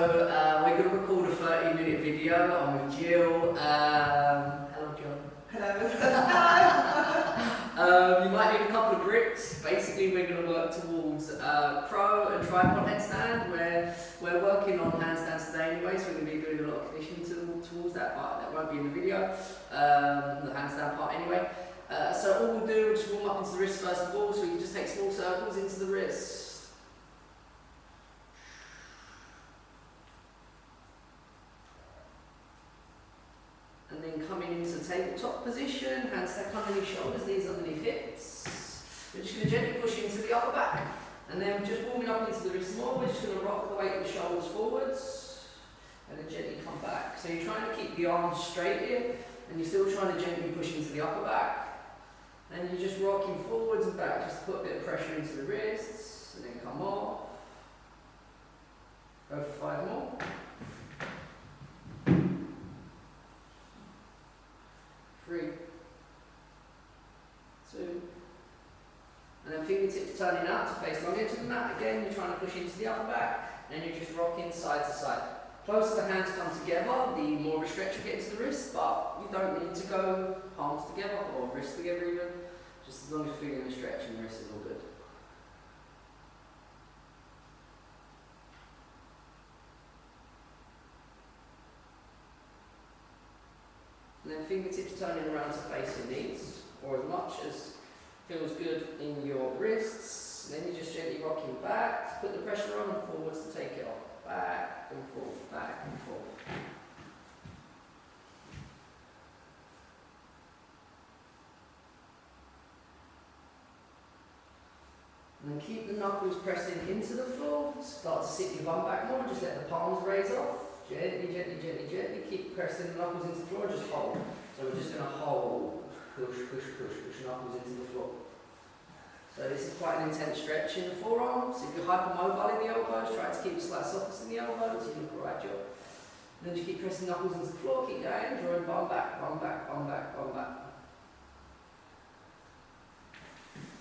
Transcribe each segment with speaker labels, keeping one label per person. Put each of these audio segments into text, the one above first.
Speaker 1: we're going to record a 30-minute video. I'm with Jill. Hello, Jill.
Speaker 2: Hello.
Speaker 1: You might need a couple of grips. Basically, we're going to work towards crow and tripod headstand. We're working on handstands today anyway, so we're going to be doing a lot of conditioning towards that part. That won't be in the video, the handstand part anyway. So all we'll do, we'll just warm up into the wrist first of all, so we can just take small circles into the wrist. And then coming into tabletop position, hands stacked underneath shoulders, knees underneath hips. We're just going to gently push into the upper back. And then just warming up into the wrist more, we're just going to rock the weight of the shoulders forwards. And then gently come back. So you're trying to keep the arms straight here, and you're still trying to gently push into the upper back. And you're just rocking forwards and back, just to put a bit of pressure into the wrists, and then come off. Go for 5 more. 3, 2, and then fingertips turning out to face long edge of the mat. Again, you're trying to push into the upper back, and you're just rocking side to side. Closer the hands come together, the more of a stretch you get into the wrist, but you don't need to go palms together or wrists together even. Just as long as you're feeling the stretch and the wrist is all good. And then fingertips turning around to face your knees, or as much as feels good in your wrists. And then you're just gently rocking back, put the pressure on and forwards to take it off. Back and forth, back and forth. And then keep the knuckles pressing into the floor. Start to sit your bum back more, just let the palms raise off. Gently, gently, gently, gently. Keep pressing the knuckles into the floor, just hold. So we're just going to hold. Push, push, push, push knuckles into the floor. So this is quite an intense stretch in the forearms. If you're hypermobile in the elbows, try to keep a slight softness in the elbows. You look alright, Joe. Then just keep pressing knuckles into the floor, keep going, drawing bum back, bum back, bum back, bum back.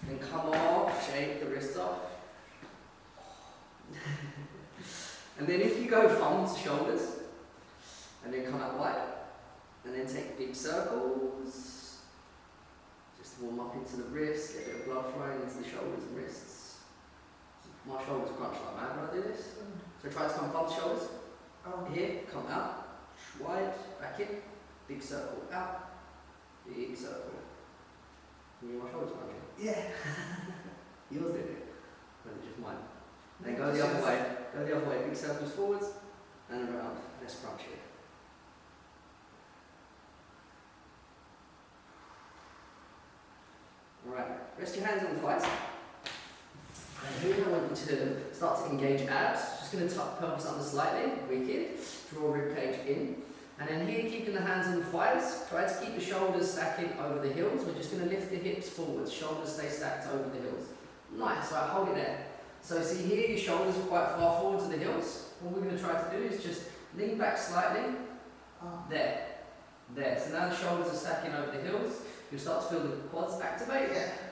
Speaker 1: Then come off, shake the wrist off. And then if you go thumbs to shoulders, and then come out wide, and then take big circles. Just warm up into the wrists, get a bit of blood flowing into the shoulders and wrists. My shoulders crunch like mad when I do this. So try to come thumbs to shoulders. Here, come out, wide, back in, big circle, out, big circle. Can you hear my shoulders crunching?
Speaker 2: Yeah.
Speaker 1: Yours did it, or is it just mine? Then go the other way, big circles forwards and around, less crunch here. Alright, rest your hands on the thighs. And here I want you to start to engage abs. Just going to tuck pelvis under slightly, wicked. Draw rib cage in. And then here, keeping the hands on the thighs, try to keep the shoulders stacking over the heels. We're just going to lift the hips forwards, shoulders stay stacked over the heels. Nice, right, hold it there. So see here, your shoulders are quite far forward to the heels. What we're going to try to do is just lean back slightly. There. So now the shoulders are stacking over the heels. You'll start to feel the quads activate.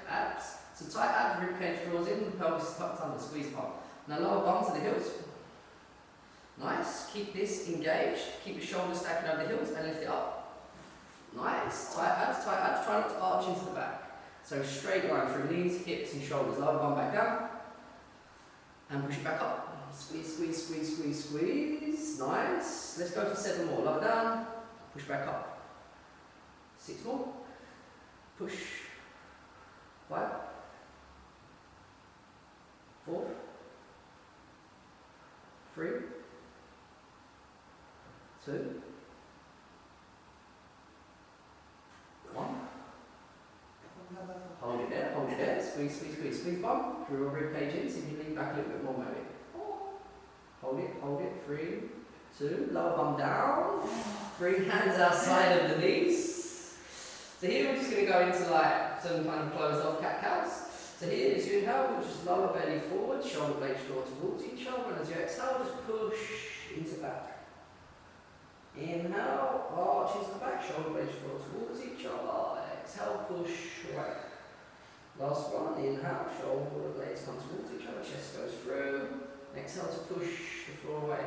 Speaker 1: Abs. So tight abs, rib cage draws in, the pelvis is tucked under, squeeze palm. Now lower bum to the heels. Nice. Keep this engaged. Keep your shoulders stacking over the heels and lift it up. Nice. Tight abs, tight abs. Try not to arch into the back. So straight line through knees, hips and shoulders. Lower bum back down. And push it back up. Squeeze, squeeze, squeeze, squeeze, squeeze. Nice. Let's go for 7 more. Lower down. Push back up. 6 more. Push. 5. 4. 3. 2. 1. Hold it there, hold it there. Squeeze, squeeze, squeeze, squeeze bum. Draw your rib cage in, so you lean back a little bit more maybe. Hold it. 3, 2, lower bum down. Bring hands outside of the knees. So here we're just going to go into like some kind of closed off cat cows. So here as you inhale, we'll just lower belly forward, shoulder blades draw towards each other, and as you exhale, just push into back. Inhale, arch into the back, shoulder blades draw towards each other. Exhale, push away. Last one, inhale, shoulder blades come towards each other, chest goes through. Exhale to push the floor away.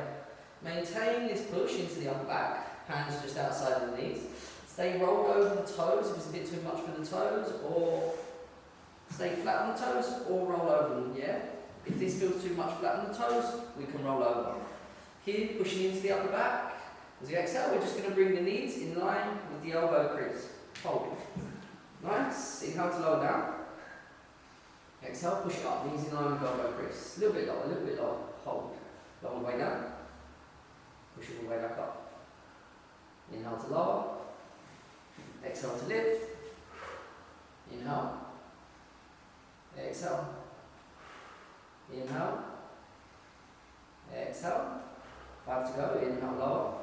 Speaker 1: Maintain this push into the upper back, hands just outside of the knees. Stay rolled over the toes if it's a bit too much for the toes, or stay flat on the toes, or roll over them, yeah? If this feels too much flat on the toes, we can roll over. Here, pushing into the upper back. As you exhale, we're just going to bring the knees in line with the elbow crease. Hold. Nice. Inhale to lower down. Exhale, push it up. Knees in line with elbow crease. A little bit lower, a little bit lower. Hold. Lower the way down. Push it all the way back up. Inhale to lower. Exhale to lift. Inhale. Exhale. Inhale. Exhale. 5 to go. Inhale, lower.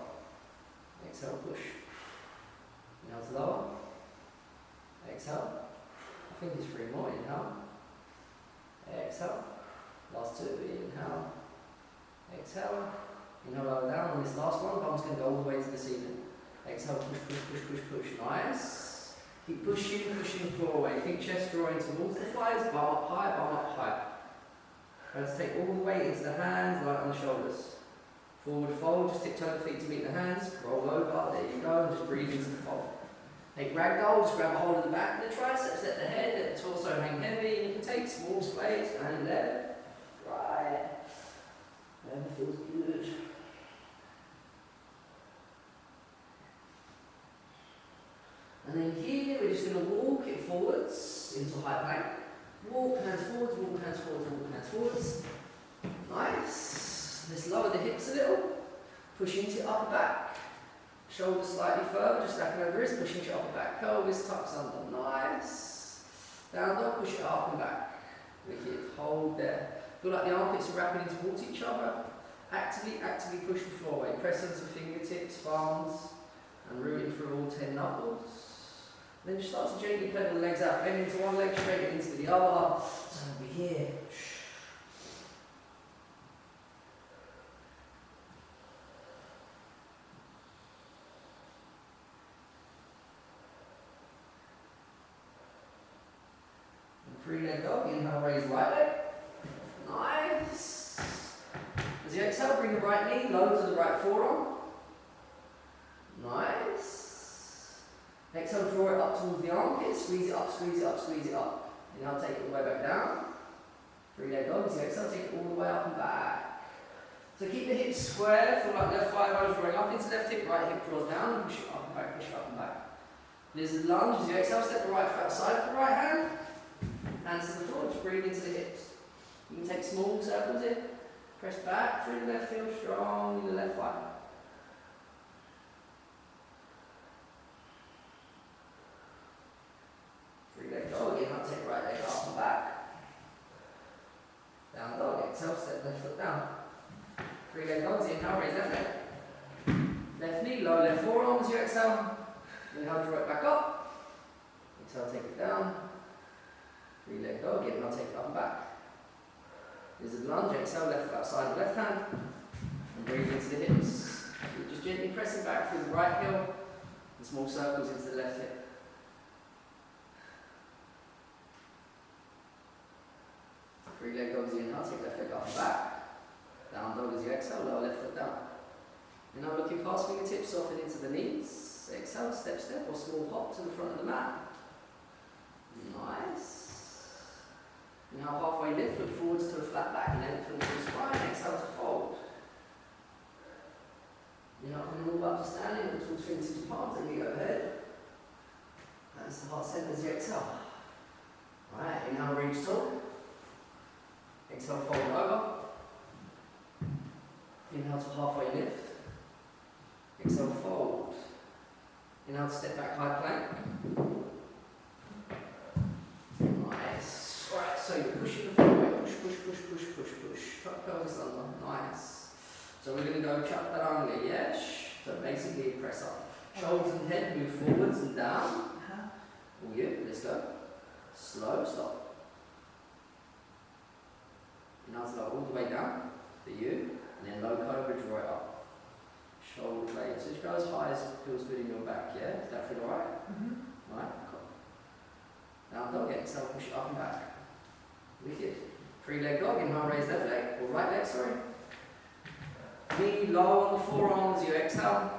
Speaker 1: Exhale, push. Inhale to lower. Exhale. I think it's 3 more. Inhale. Exhale. Last 2. Inhale. Exhale. Inhale, lower down. On this last one, bum's going to go all the way to the ceiling. Exhale, push, push, push, push, push. Nice. Keep pushing the floor away. Think chest drawing towards the thighs. Bum up high, bum up high. Try to take all the weight into the hands, light on the shoulders. Forward fold, just tiptoe the feet to meet the hands. Roll over, there you go, and just breathe into the fold. Take ragdoll, just grab a hold of the back of the triceps, let the head, let the torso hang heavy, and you can take small splays and left, right. Whatever feels good. And then here, we're just going to walk it forwards into high plank. Walk, hands forwards, walk, hands forwards, walk, hands forwards. Nice. Let's lower the hips a little. Push into upper back. Shoulders slightly further, just stacking over wrist, push into upper back. Pelvis tucks under. Nice. Down dog, push it up and back. Wicked. Hold there. Feel like the armpits are wrapping in towards each other. Actively push the floor away. Press into fingertips, palms, and rooting through all 10 knuckles. Then just start to gently pedal the legs out. Bend into one leg, straighten into the other. So over here. And 3-leg dog. Inhale, raise right leg. Nice. As you exhale, bring the right knee low to the right forearm. Nice. Exhale, draw it up towards the armpit, squeeze it up, squeeze it up, squeeze it up. Inhale, take it all the way back down. 3-leg dog. So exhale, take it all the way up and back. So keep the hips square, feel like left thigh bones drawing up into left hip, right hip draws down, and push it up and back, push it up and back. Lizard lunge. As you exhale, step the right foot outside for the right hand. Hands to the floor, just breathe into the hips. You can take small circles in. Press back through the left heel, strong in the left thigh. 3-leg dog. Inhale, take right leg up and back. Down dog. Exhale, step left foot down. 3-leg dogs. Inhale, raise left leg. Left knee, low left forearm as you exhale. Inhale, draw it back up. Exhale, take it down. 3-leg dog. Inhale, take it up and back. Lizard lunge. Exhale, left foot outside the left hand. And breathe into the hips. Keep just gently pressing back through the right heel. And small circles into the left hip. 3-leg dog as you inhale, take left leg up and back. Down dog as you exhale, lower left foot down. Inhale, looking past fingertips, soften into the knees. Exhale, step, step, or small hop to the front of the mat. Nice. Inhale, halfway lift, look forwards to a flat back, lengthen through the spine. Exhale to fold. Inhale, coming all up to standing, look towards fingertips, palms, and we go ahead. That's the heart center as you exhale. Alright, inhale, reach tall. Exhale, fold over. Inhale to halfway lift. Exhale, fold. Inhale, step back, high plank. Nice. Alright, so you're pushing the foot away. Push, push, push, push, push, push. Tuck pelvis under. Nice. So we're going to go chaturanga, yeah? So basically press up. Shoulders and head move forwards and down. All good. Let's go. Slow, stop. Inhale to lower all the way down for you. And then low cobra, draw it up. Shoulder blades. So just go as high as feels good in your back, yeah? Does that feel alright? Right, cool. Down dog, exhale, push it up and back. Wicked. 3-leg dog, inhale, raise left leg, or right leg, sorry. Knee low on the forearm as you exhale.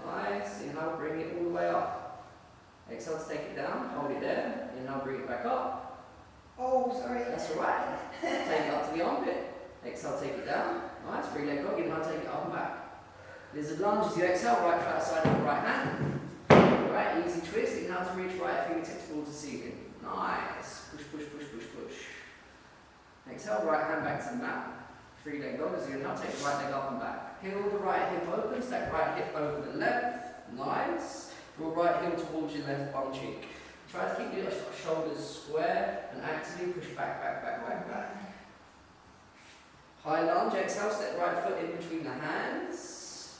Speaker 1: Nice. Inhale, bring it all the way up. Exhale to take it down. Hold it there. Inhale, bring it back up.
Speaker 2: Oh, sorry.
Speaker 1: That's alright. Take it up to the armpit. Exhale, take it down. Nice. Free leg dog. Inhale, take it up and back. Lizard lunge as you exhale. Right flat side of the right hand. Right. Easy twist. Inhale to reach right fingertips towards the ceiling. Nice. Push, push, push, push, push. Exhale, right hand back to the mat. Free leg dog as you inhale, take the right leg up and back. Heel the right hip open, stack right hip over the left. Nice. Draw right heel towards your left bum cheek. Try to keep your shoulders square and actively push back, back, back, back, back. High lunge, exhale, step right foot in between the hands.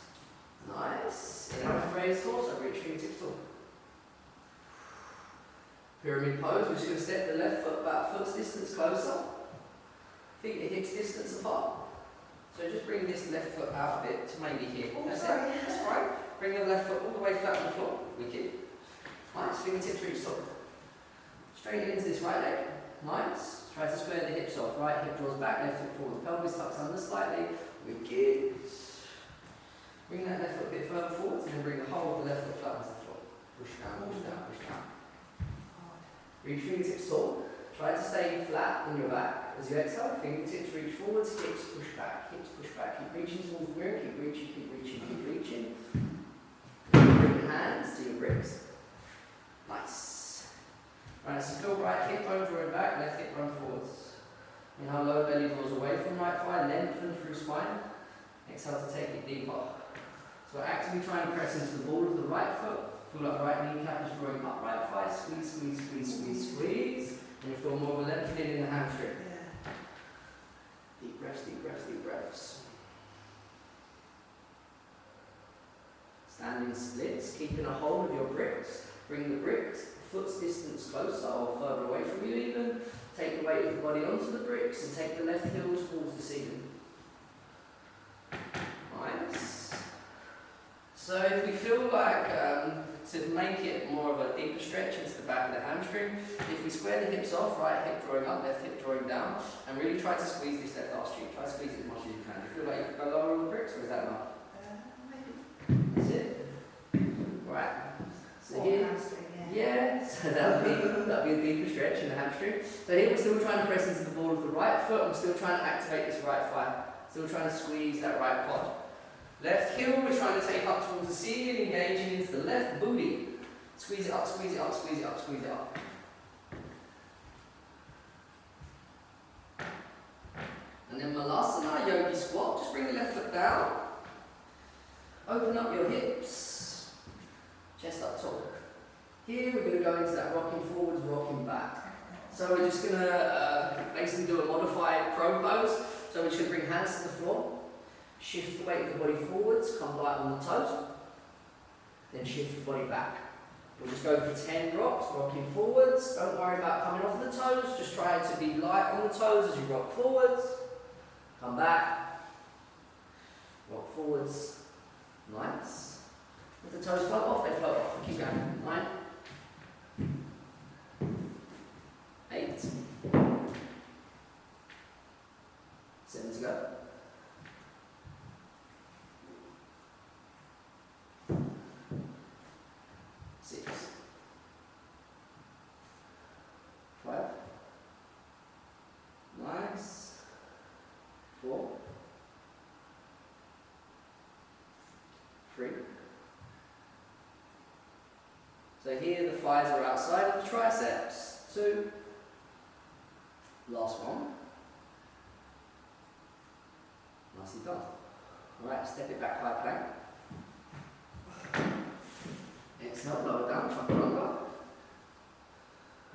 Speaker 1: Nice. Inhale to raise torso, reach fingertips tall. Pyramid pose, we're just going to step the left foot about foot's distance closer. Feet at hips distance apart. So just bring this left foot out a bit to maybe here.
Speaker 2: Oh,
Speaker 1: That's
Speaker 2: sorry.
Speaker 1: it. That's fine. Bring the left foot all the way flat on the floor. Wicked. Nice. Fingertips reach top. Straighten into this right leg. Nice. Try to square the hips off. Right hip draws back, left hip forward. Pelvis tucks under slightly. Wicked. Bring that left foot a bit further forward and then bring the whole of the left foot flat onto the floor. Push down, push down, push down. Reach fingertips tall. Try to stay flat on your back. As you exhale, fingertips reach forwards, hips push back, keep reaching towards the mirror, keep reaching, keep reaching, keep reaching. Bring your hands to your bricks. Nice. Right, so feel right hip bone drawing back, left hip run forwards. Inhale, lower belly draws away from right thigh, lengthen through spine. Exhale to take it deeper. So we're actively trying to press into the ball of the right foot. Feel like right kneecap is drawing up, right thigh, squeeze, squeeze, squeeze, squeeze, squeeze. And you feel more of a lengthening in the hamstring.
Speaker 2: Yeah.
Speaker 1: Deep breaths, deep breaths, deep breaths. Standing splits, keeping a hold of your bricks. Bring the bricks foot's distance closer or further away from you even. Take the weight of the body onto the bricks and take the left heel towards the ceiling. Nice. So if we feel like to make it more of a deeper stretch into the back of the hamstring, if we square the hips off, right hip drawing up, left hip drawing down, and really try to squeeze this left arse cheek. Try to squeeze it as much as you can. Do you feel like you could go lower on the bricks, or is that enough?
Speaker 2: Maybe.
Speaker 1: That's it. Right. So
Speaker 2: Or
Speaker 1: here,
Speaker 2: hamstring,
Speaker 1: yeah. So that'll be a deeper stretch in the hamstring. So here we're still trying to press into the ball of the right foot. I'm still trying to activate this right thigh. Still trying to squeeze that right quad. Left heel, we're trying to take up towards the ceiling, engaging into the left booty. Squeeze it up, squeeze it up, squeeze it up, squeeze it up. And then Malasana, yogi squat. Just bring the left foot down. Open up your hips. Chest up tall. Here we're going to go into that rocking forwards, rocking back. So we're just going to basically do a modified crow pose. So we're just going to bring hands to the floor. Shift the weight of the body forwards, come light on the toes, then shift the body back. We'll just go for 10 rocks, rocking forwards. Don't worry about coming off the toes, just try to be light on the toes as you rock forwards. Come back, rock forwards. Nice. If the toes float off, they float off. Keep going. 9, 8, 7 to go. 6, 5, nice, 4, 3. So here the thighs are outside of the triceps. 2, last one. Nicely done. Alright, step it back, high plank. Exhale, lower down, chaturanga.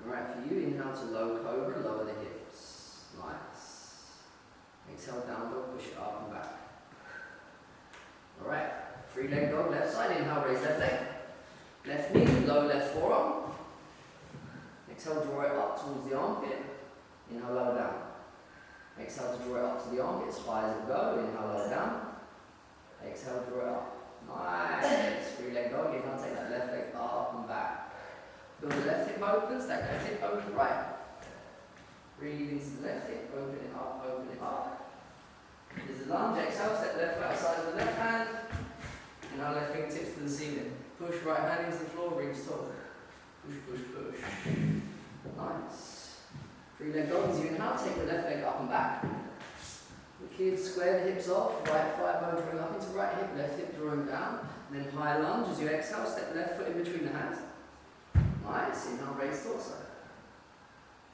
Speaker 1: Alright, for you, inhale to low cobra, lower the hips. Nice. Exhale, down dog, push it up and back. Alright, free leg dog, left side, inhale, raise left leg. Left knee, low left forearm. Exhale, draw it up towards the armpit. Inhale, lower down. Exhale to draw it up to the armpit as high as it go. Inhale, lower down. Exhale, draw it up. Nice. Free leg dog. Inhale, take that left leg up and back. Feel the left hip open, stack left hip open right. Breathe into the left hip, open it up, open it up. There's a lunge, exhale, step left the ceiling. Push right hand into the floor, reach tall. Push, push, push. Nice. 3-leg dog. As you inhale, take the left leg up and back. Wicked. Square the hips off. Right thigh bone drawing up into right hip, left hip drawing down. And then high lunge as you exhale, step the left foot in between the hands. Nice. Inhale, raise torso.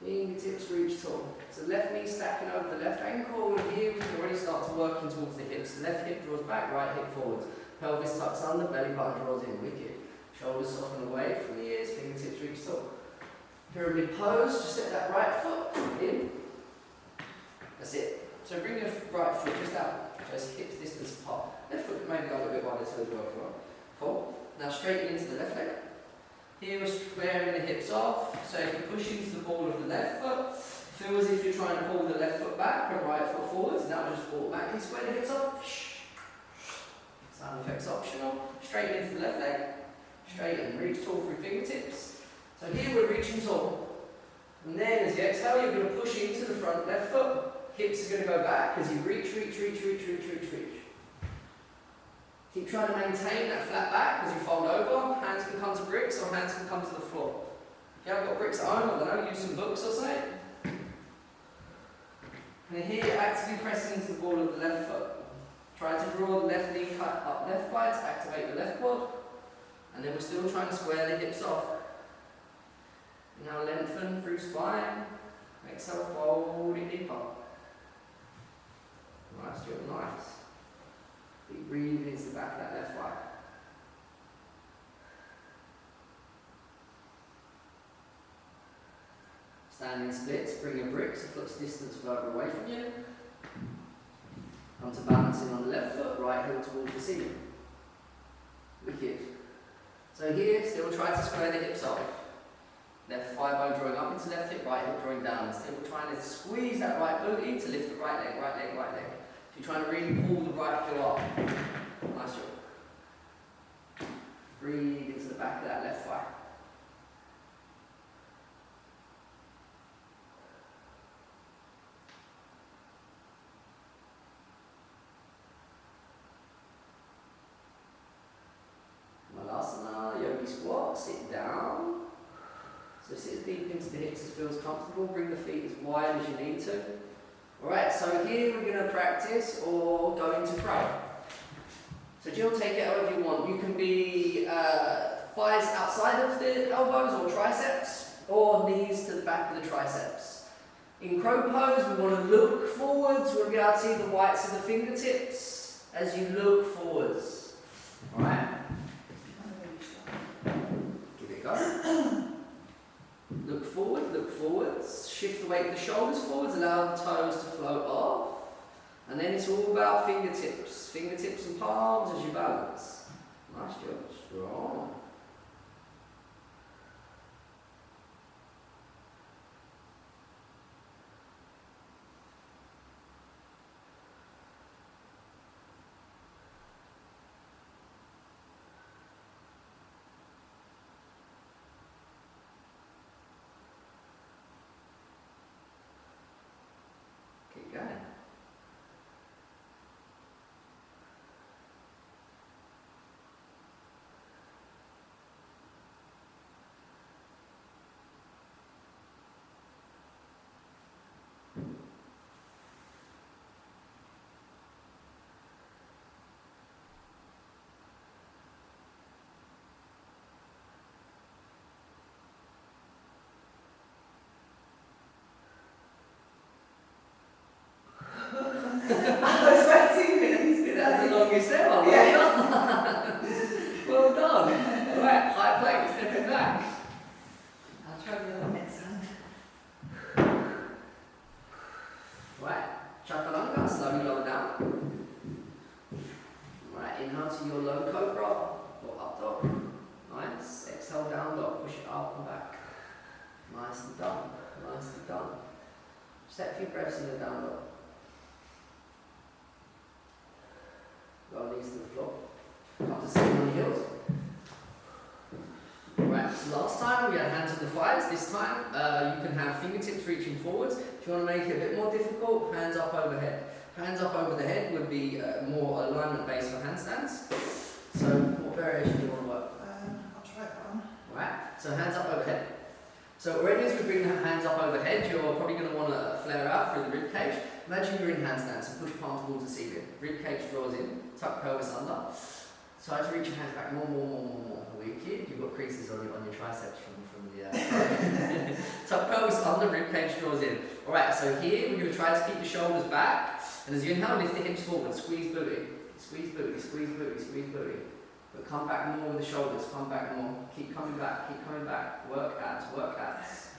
Speaker 1: Fingertips reach tall. So left knee stacking over the left ankle, and here we can already start to working towards the hips. The left hip draws back, right hip forwards. Pelvis tucks under, belly button draws in. Wicked. Shoulders soften away from the ears, fingertips reach tall. Pyramid pose, just step that right foot in. That's it. So bring your right foot just out, just hips distance apart. Left foot can maybe go a little bit wider so as well if you want. Cool. Now straighten into the left leg. Here we're squaring the hips off, so if you push into the ball of the left foot, feel as if you're trying to pull the left foot back and right foot forwards, and that will just automatically square the hips off. Sound effects optional. Straighten into the left leg. Straighten, reach tall through fingertips. So here we're reaching tall. And then as you exhale, you're going to push into the front left foot. Hips are going to go back as you reach, reach, reach, reach, reach, reach, reach. Keep trying to maintain that flat back as you fold over. Hands can come to bricks or hands can come to the floor. If you haven't got bricks at home, I don't know, use some books or something. And then here you're actively pressing into the ball of the left foot. Try to draw the left knee cut up left thigh to activate the left quad. And then we're still trying to square the hips off. Now lengthen through spine. Exhale, fold it deeper. Nice job, nice. Deep breathe into the back of that left thigh. Standing splits, bring your bricks a foot's distance further away from you. Come to balancing on the left foot, right heel towards the ceiling. Wicked. So here, still try to square the hips off. Left thigh bone drawing up into left hip, right hip drawing down. Still trying to squeeze that right booty to lift the right leg, right leg, right leg. So you're trying to really pull the right heel up. Nice job. Breathe into the back of that left thigh. Malasana, yogi squat, sit down. So sit deep into the hips as feels comfortable. Bring the feet as wide as you need to. Alright, so here we're going to practice or go into pray. So Jill, take it however you want. You can be thighs outside of the elbows or triceps, or knees to the back of the triceps. In crow pose, we want to look forwards. We'll be able to see the whites of the fingertips as you look forwards. Alright? Give it a go. Look forward, look forwards. Shift the weight of the shoulders forwards, allow the toes to float off. And then it's all about fingertips. Fingertips and palms as you balance. Nice job, strong. Keep going.
Speaker 2: I was waiting minutes.
Speaker 1: That's the longest ever. Well done. Right, high plank, stepping back.
Speaker 2: I'll try the other next one.
Speaker 1: Right, chaturanga, slowly lower down. Right, inhale to your low cobra or up dog. Nice. Exhale, down dog, push it up and back. Nicely done. Nicely done. Just take a few breaths in the down dog. Go knees to the floor. Come to sitting on the heels. Right, so last time we had hands on the thighs. This time you can have fingertips reaching forwards. If you want to make it a bit more difficult, hands up overhead. Hands up over the head would be more alignment based for handstands. So What variation do you want to work?
Speaker 2: I'll try that one.
Speaker 1: Alright, so hands up overhead. So already as we bring the hands up overhead, you're probably going to want to flare out through the rib cage. Imagine you're in handstand, so push palm towards the ceiling. Rib cage draws in, tuck pelvis under. Try to reach your hands back more. Wicked. You've got creases on your triceps from the tuck pelvis under, rib cage draws in. Alright, so here we're going to try to keep the shoulders back. And as you inhale, lift the hips forward, squeeze booty. Squeeze booty, squeeze booty, squeeze booty. But come back more with the shoulders, come back more. Keep coming back, Work abs, work abs.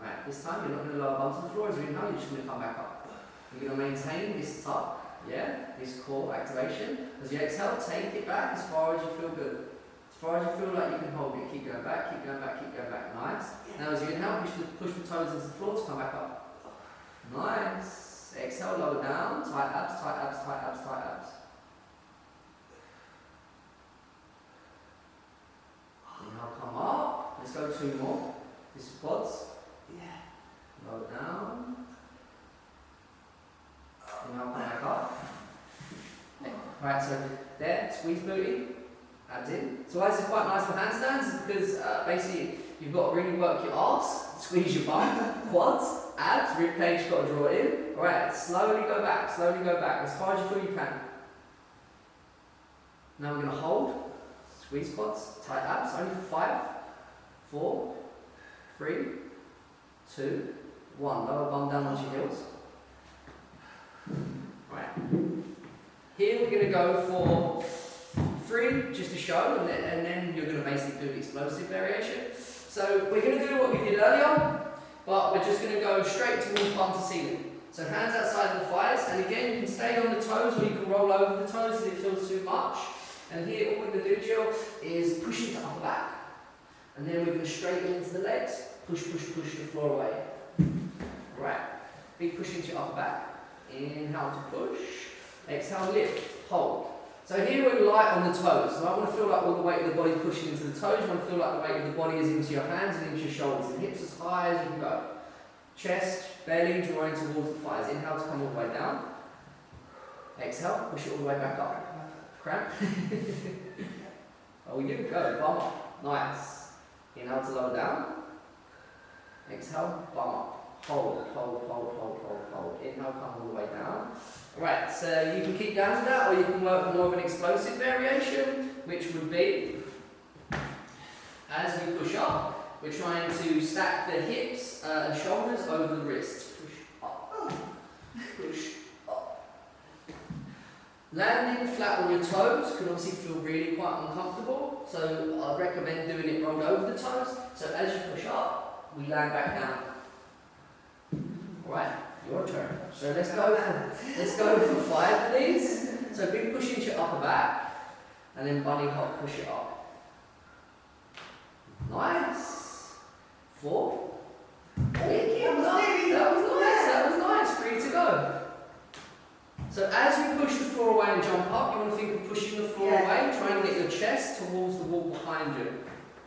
Speaker 1: Right, this time you're not going to lower bum to the floor. As you inhale, you're just going to come back up. You're going to maintain this tuck, this core activation. As you exhale, take it back as far as you feel good. As far as you feel like you can hold it. Keep going back. Nice. Now as you inhale, push the toes into the floor to come back up. Nice. Exhale, lower down. Tight abs. Inhale, come up. Let's go 2 more. This is quads.
Speaker 2: Yeah.
Speaker 1: Lower down. Inhale, come back up. Right, so there, squeeze booty, abs in. So why is this quite nice for handstands? Because basically you've got to really work your arse, squeeze your bum, quads, abs, rib cage, got to draw it in. Alright, slowly go back, as far as you feel you can. Now we're going to hold, squeeze quads, tight abs, only for 5, 4, 3, 2, 1. Lower bum down onto your heels. Right. Here we're going to go for 3 just to show, and then you're going to basically do the explosive variation. So we're going to do what we did earlier, but we're just going to go straight towards bum to ceiling. So hands outside of the thighs, and again you can stay on the toes or you can roll over the toes if it feels too much. And here all we're going to do, Jill, is push into upper back. And then we're going to straighten into the legs, push the floor away. Right, big push into your upper back. Inhale to push, exhale, lift, hold. So here we're light on the toes. So I want to feel like all the weight of the body is pushing into the toes. You want to feel like the weight of the body is into your hands and into your shoulders. And hips as high as you can go. Chest, belly, drawing towards the thighs. Inhale to come all the way down. Exhale, push it all the way back up. Cramp. Oh, you go, bum up. Nice. Inhale to lower down. Exhale, bum up. Hold. Inhale, come all the way down. Right, so you can keep down to that, or you can work more of an explosive variation, which would be, as we push up, we're trying to stack the hips and shoulders over the wrists. Push up. Landing flat on your toes can obviously feel really quite uncomfortable, so I recommend doing it rolled over the toes. So as you push up, we land back down. Right, your turn. So let's go for 5 of these. So big push into your upper back, and then bunny hop, push it up. Nice. 4. That was nice. 3 to go. So as you push the floor away and jump up, you want to think of pushing the floor away, trying to get your chest towards the wall behind you.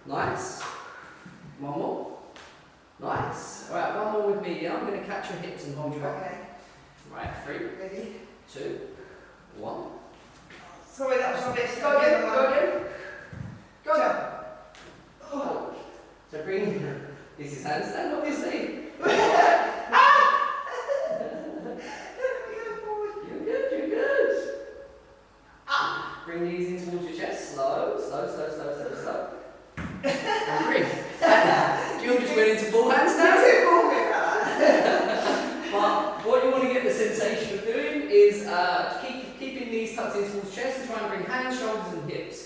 Speaker 1: Nice. 1 more. Nice. Alright, 1 more with me here. I'm going to catch your hips and hold you up.
Speaker 2: Okay.
Speaker 1: Right, 3,
Speaker 2: Ready?
Speaker 1: 2, 1.
Speaker 2: Sorry, that was rubbish.
Speaker 1: Go again.
Speaker 2: Jump.
Speaker 1: Oh. So bring, this is handstand obviously. You're good. Bring these in towards your chest. Slow. And bring. Jill just went into full handstand. But what you want to get the sensation of doing is keeping these tucked in towards chest and try and bring hands, shoulders and hips.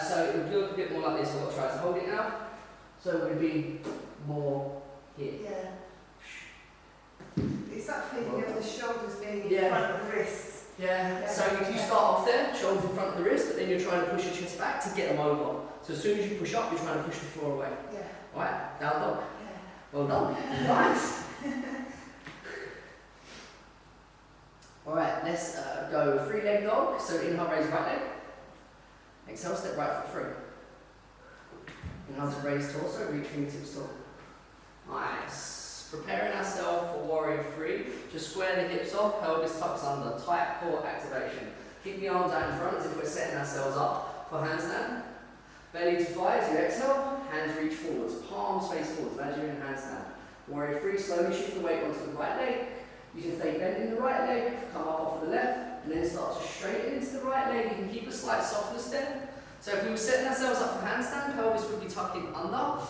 Speaker 1: So it would look a bit more like this. I'll try to hold it now. So it would be more here.
Speaker 2: Yeah. It's that feeling of the shoulders being in
Speaker 1: Yeah.
Speaker 2: front of the wrists.
Speaker 1: Yeah. So if you start off there, shoulders in front of the wrist, but then you're trying to push your chest back to get them over. So as soon as you push up, you're trying to push the floor away.
Speaker 2: Yeah.
Speaker 1: Alright, down dog.
Speaker 2: Yeah.
Speaker 1: Well done. Nice. Alright, let's go 3-leg dog. So inhale, raise right leg. Exhale, step right foot through. Inhale to raise torso, reach fingertips tall. Nice. Preparing ourselves for warrior 3. Just square the hips off, pelvis tucks under. Tight core activation. Keep the arms out in front as if we're setting ourselves up for handstand. Belly to thighs, you exhale, hands reach forwards, palms face forwards, as you're in handstand. Warrior 3, slowly shift the weight onto the right leg. You can stay bending the right leg, come up off of the left, and then start to straighten into the right leg. You can keep a slight softness there. So if we were setting ourselves up for handstand, pelvis would be tucking under,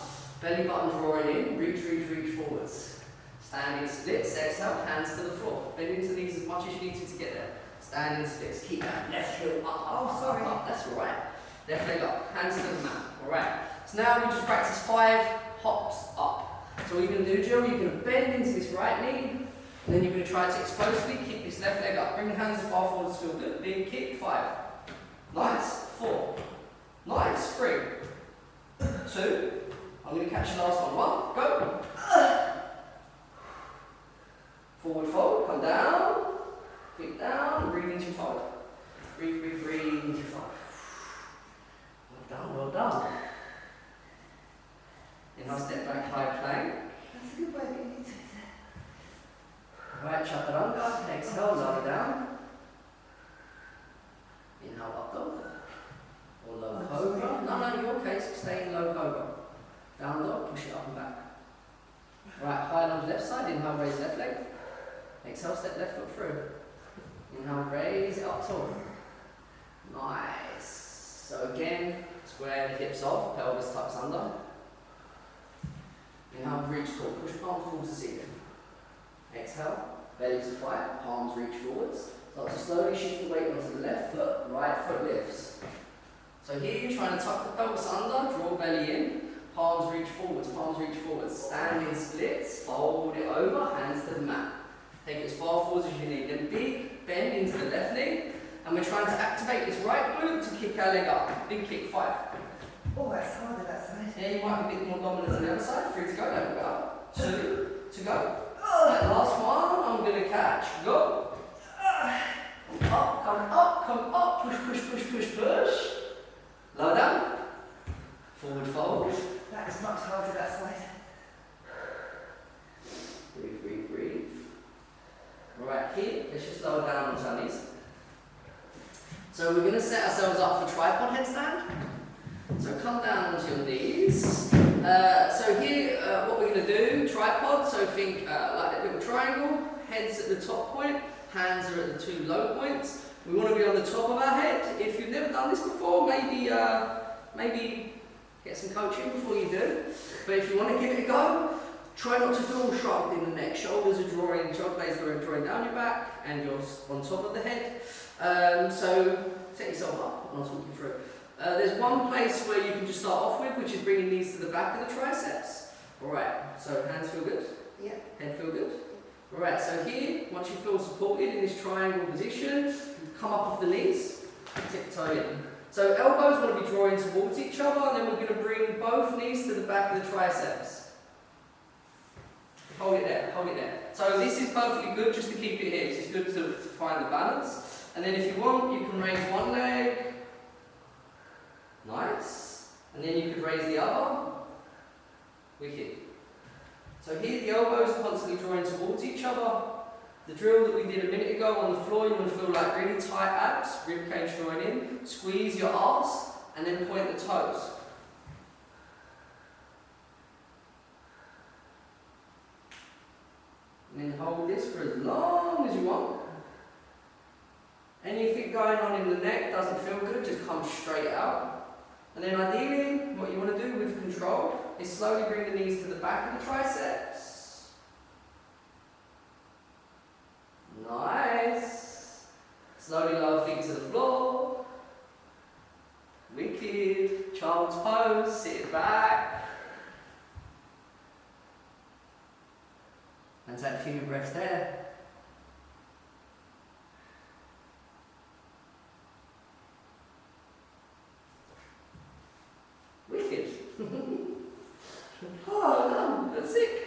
Speaker 1: belly button drawing in, reach, reach, reach forwards. Standing splits, exhale, hands to the floor. Bend into these as much as you need to get there. Standing splits, keep that left heel up, up, that's alright. Left leg up, hands to the mat, alright. So now we just practice 5 hops up. So what you're going to do, Jill, you're going to bend into this right knee, and then you're going to try to explosively kick this left leg up. Bring the hands as far forward as feel good. Big kick, 5. Nice, 4. Nice, 3. 2. I'm going to catch the last one. 1, go. Forward fold, come down. Feet down, breathe into your fold. Breathe, breathe, breathe into your fold. Well done, well done. Inhale, step back, high plank.
Speaker 2: That's a good way of getting into it.
Speaker 1: Right, chaturanga, exhale, lower down. Inhale, up dog. Or low cobra. No, in your case, stay in low cobra. Down dog, push it up and back. Right, high lunge left side, inhale, raise left leg. Exhale, step left foot through. Inhale, raise it up tall. Nice. So again, square the hips off, pelvis tucks under. Inhale, reach tall, push palms towards the ceiling. Exhale, belly to fire, palms reach forwards. Start to slowly shift the weight onto the left foot, right foot lifts. So here you're trying to tuck the pelvis under, draw belly in, palms reach forwards, standing splits, fold it over, hands to the mat. Take it as far forwards as you need. Then big bend into the left knee, and we're trying to activate this right glute to kick our leg up. Big kick, 5.
Speaker 2: Oh, that's harder that side.
Speaker 1: Yeah, you might be a bit more dominant on the other side. 3 to go, level up. 2 to go. And last one, I'm going to catch. Go. Up, come up, push, push, push, push, push. Lower down. Forward fold.
Speaker 2: That is much harder that side.
Speaker 1: Breathe, breathe, breathe. Right, here, let's just lower down on our knees. So we're going to set ourselves up for tripod headstand. So come down onto your knees. So here, what we're going to do, tripod, so think like a little triangle, head's at the top point, hands are at the 2 low points. We want to be on the top of our head. If you've never done this before, maybe get some coaching before you do. But if you want to give it a go, try not to feel shrugged in the neck. Shoulders are drawing, shoulder blades are drawing down your back, and you're on top of the head. So set yourself up, and I'll talk you through. There's one place where you can just start off with, which is bringing these to the back of the triceps. Alright, so hands feel good?
Speaker 2: Yeah.
Speaker 1: Head feel good? Alright, so here, once you feel supported in this triangle position, come up off the knees, tiptoe in. So elbows want to be drawing towards each other, and then we're going to bring both knees to the back of the triceps. Hold it there, hold it there. So this is perfectly good just to keep it here. It's good to find the balance. And then if you want, you can raise one leg. Nice. And then you could raise the other. Wicked. So here the elbows are constantly drawing towards each other. The drill that we did a minute ago on the floor, you want to feel like really tight abs, rib cage drawing in. Squeeze your arse and then point the toes. And then hold this for as long as you want. Anything going on in the neck doesn't feel good, just come straight out. And then ideally, what you want to do with control is slowly bring the knees to the back of the triceps. Nice. Slowly lower feet to the floor. Wicked. Child's pose, sit it back. And take a few breaths there. Wicked. Oh, no, that's it.